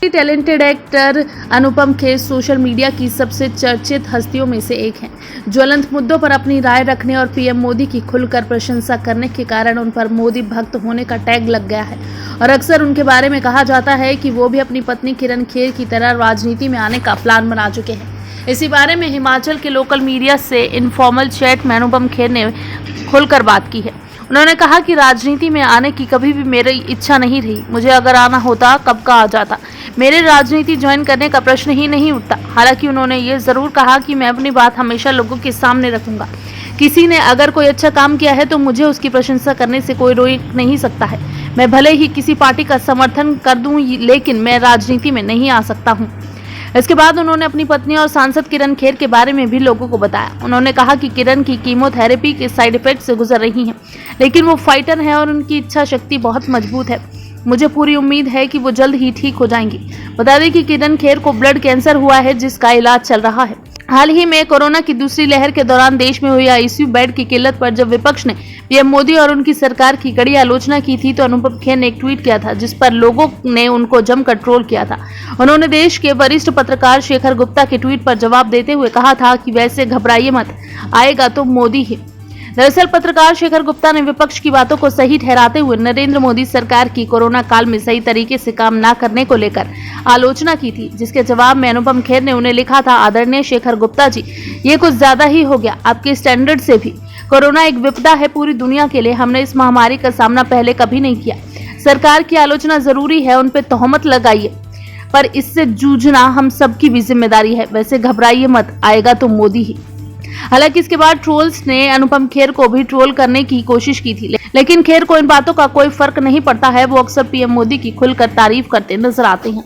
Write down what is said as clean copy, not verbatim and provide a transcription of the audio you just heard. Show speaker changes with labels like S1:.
S1: Talented actor Anupam Kher social media की सबसे चर्चित हस्तियों में से एक हैं। ज्वलंत मुद्दों पर अपनी राय रखने और पीएम मोदी की खुलकर प्रशंसा करने के कारण उन पर मोदी भक्त होने का टैग लग गया है और अक्सर उनके बारे में कहा जाता है कि वो भी अपनी पत्नी किरण खेर की तरह राजनीति में आने का प्लान बना चुके हैं। इसी बारे में हिमाचल के लोकल मीडिया से इनफॉर्मल चैट में अनुपम खेर ने खुलकर बात की है। उन्होंने कहा कि राजनीति में आने की कभी भी मेरी इच्छा नहीं रही। मुझे अगर आना होता कब का आ जाता। मेरे राजनीति ज्वाइन करने का प्रश्न ही नहीं उठता। हालांकि उन्होंने ये जरूर कहा कि मैं अपनी बात हमेशा लोगों के सामने रखूंगा। किसी ने अगर कोई अच्छा काम किया है तो मुझे उसकी प्रशंसा करने से कोई रोक नहीं सकता है। मैं भले ही किसी पार्टी का समर्थन कर दूं, लेकिन मैं राजनीति में नहीं आ सकता हूँ। इसके बाद उन्होंने अपनी पत्नी और सांसद किरण खेर के बारे में भी लोगों को बताया। उन्होंने कहा कि किरण की कीमोथेरेपी के साइड इफेक्ट से गुजर रही हैं, लेकिन वो फाइटर हैं और उनकी इच्छा शक्ति बहुत मजबूत है। मुझे पूरी उम्मीद है कि वो जल्द ही ठीक हो जाएंगी। बता दें कि किरण खेर को ब्लड कैंसर हुआ है, जिसका इलाज चल रहा है। हाल ही में कोरोना की दूसरी लहर के दौरान देश में हुई आईसीयू बेड की किल्लत पर जब विपक्ष ने पीएम मोदी और उनकी सरकार की कड़ी आलोचना की थी, तो अनुपम खेर ने एक ट्वीट किया था, जिस पर लोगों ने उनको जमकर ट्रोल किया था। उन्होंने देश के वरिष्ठ पत्रकार शेखर गुप्ता के ट्वीट पर जवाब देते हुए कहा था कि वैसे घबराइए मत, आएगा तो मोदी ही। दरअसल पत्रकार शेखर गुप्ता ने विपक्ष की बातों को सही ठहराते हुए नरेंद्र मोदी सरकार की कोरोना काल में सही तरीके से काम न करने को लेकर आलोचना की थी, जिसके जवाब में अनुपम खेर ने उन्हें लिखा था, आदरणीय शेखर गुप्ता जी, ये कुछ ज्यादा ही हो गया आपके स्टैंडर्ड से भी। कोरोना एक विपदा है पूरी दुनिया के लिए। हमने इस महामारी का सामना पहले कभी नहीं किया। सरकार की आलोचना जरूरी है, उन पे तोहमत लगाइए, पर इससे जूझना हम सबकी भी जिम्मेदारी है। वैसे घबराइए मत, आएगा तो मोदी ही। हालांकि इसके बाद ट्रोल्स ने अनुपम खेर को भी ट्रोल करने की कोशिश की थी, लेकिन खेर को इन बातों का कोई फर्क नहीं पड़ता है। वो अक्सर पीएम मोदी की खुलकर तारीफ करते नजर आते हैं।